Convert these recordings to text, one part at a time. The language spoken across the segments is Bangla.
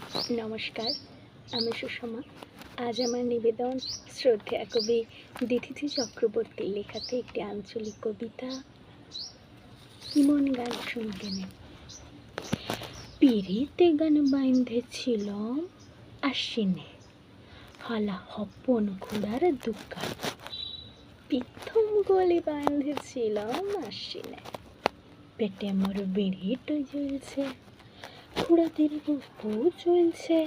নমস্কার, আমি সুষমা। আজ আমার নিবেদন শ্রদ্ধেয় কবি দিতিথি চক্রবর্তীর লেখাতে একটি আঞ্চলিক কবিতা কিমন গান শুনবেন। পিড়িতে গান বাইন্ধেছিলাম আশ্বিনে, হালা হপন ঘোড়ার দুকান। প্রথম গলি বাইন্ধেছিলাম আশ্বিনে, পেটে মোর বিড়িটো জ্বলছে, ঘোড়াদের গল্প চলছে।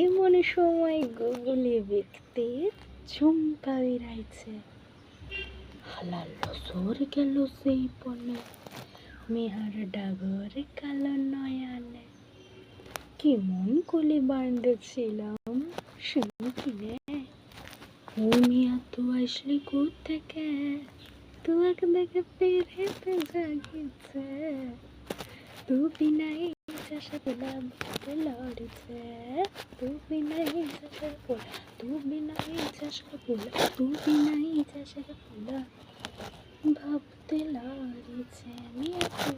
এমন সময় গুগলি ব্যক্তির ঝুমকা বেড়াইছে। হালা লসর গেল সেই পনে, মেহার ডাগর কালো নয়ানে। কেমন কলি বাঁধেছিলাম শুনি কিনে, ও মিয়া তো আসলি কোত্থেকে, তোয়াকে দেখে পেরেতে জাগিছে। তু বিনাই চাষা পোলা ভাতে লড়ছে, তু বিনাই চাষা পোলা, তু বিনাই চাষা পোলা, তু বিনাই চাষা পোলা ভাবতে লড়ছে। মিয়া তো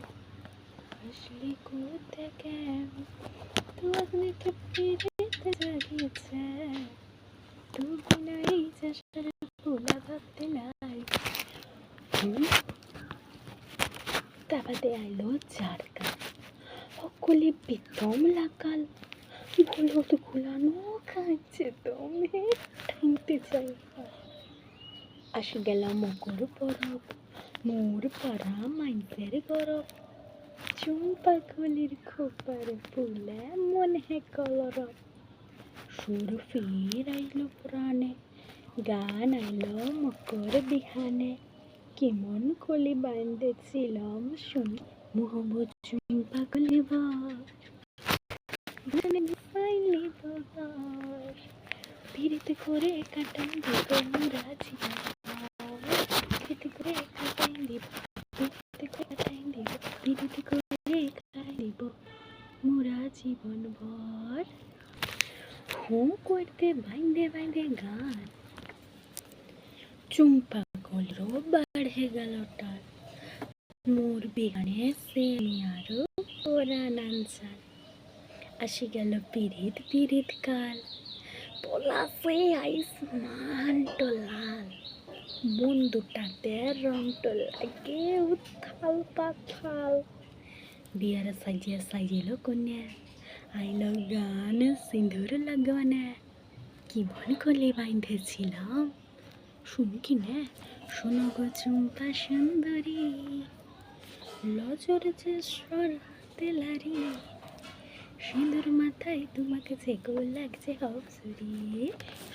আসলি কোত্থেকে, তোয়াকে দেখে পেরেতে জাগিছে। তু বিনাই চাষা পোলা ভাবতে লড়ছে। তারপরে আইলো ঝাড়কা, সকলে বেদম লাগাল, বলদ গুলানো খাচ্ছে দমে টানতে চাই। আসি গেল মকর পরব, মোর পাড়া মাইন্সের গরব। চম্পা কলির খোপার ফুলে মনে কলরব। সুর ফির আইলো প্রাণে, গান আইলো মকর বিহানে। কেমন কলি বাঁধেছিলাম শুনি, মোহাম্মদ চম্পা কলি পিড়িতে করে কাটাই দিব মোরা জীবন, পিড়িতে করে কাটাই দিব, পিড়িতে করে কাটাই দিব, পিড়িতে করে কাটাই দিব মোরা জীবন ভর। হুঁ করতে বাইন্দে বাইন্দে গান, চম্পা কলরো বাড়ে গেল টান। মোর বিহানে সে আরো ওরা নানসান। আসি গেল পিড়িত পিড়িত কাল, পলাশে আইসমান তো লাল। মন দুটাতে রং তো লাগে উথাল পাথাল। বিয়ার সাজিয়ে সাজিল কন্যা, আইলো গান সিঁদুর লগনে। কেমন কলি বাঁধেছিলাম শুনি কিনে, শোনো গো চম্পা সুন্দরী, লজর যে সর তেলারি। সিঁদুর মাথায় তোমাকে যেগো লাগছে অপসরি,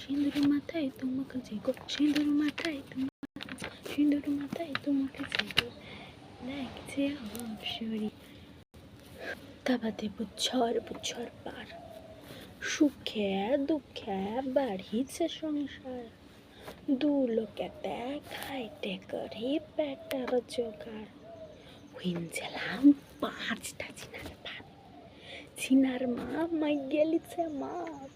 সিঁদুর মাথায় তোমাকে যেগো, সিঁদুর মাথায় তোমাকে, সিঁদুর মাথায় তোমাকে যেগো লাগছে অপসরি। তাবাতে বছর বছর পার, সুখে দুঃখে বাড়িছে সংসার। দু লোকেতে খাইতে করি পেটার জোগাড়। হইনছিলাম 5টা চিনার ভাত, চিনার মা মাই গেলিছে মাত।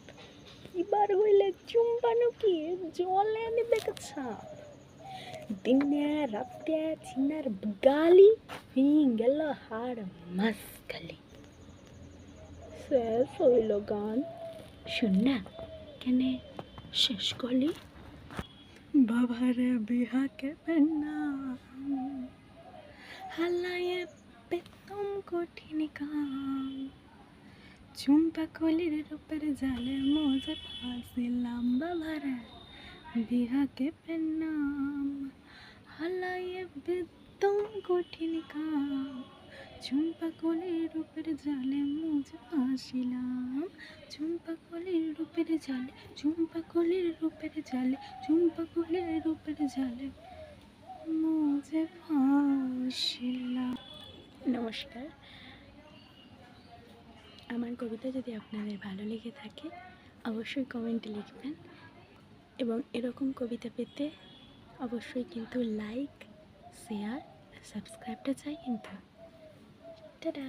এবার হইলে চুম্বানো কি জলে নিবে ছাপ। দিনে রাতে চিনার গালি, গেল হাড় মাসকালি। শেষ হইল গান, শুন না কেনে শেষ করলি। বাবারে বিহাকে পেন্না, হালায়ে বেদম কঠিন কাম। চম্পা কলির রূপের জালে মজা ফাঁসিলাম। বাবারে বিহাকে পেন্নাম, হালায়ে বেদম কঠিন কাম। চম্পা কলির রূপের জালে মজা ফাঁসিলাম। চম্পা কলির রূপের জালে, চম্পা কলির রূপের জালে, চম্পা কলির রূপের জালে মজা ফাঁসিলাম। নমস্কার। আমার কবিতা যদি আপনাদের ভালো লেগে থাকে অবশ্যই কমেন্টে লিখবেন, এবং এরকম কবিতা পেতে অবশ্যই কিন্তু লাইক, শেয়ার, সাবস্ক্রাইবটা চাই কিন্তু। টাটা।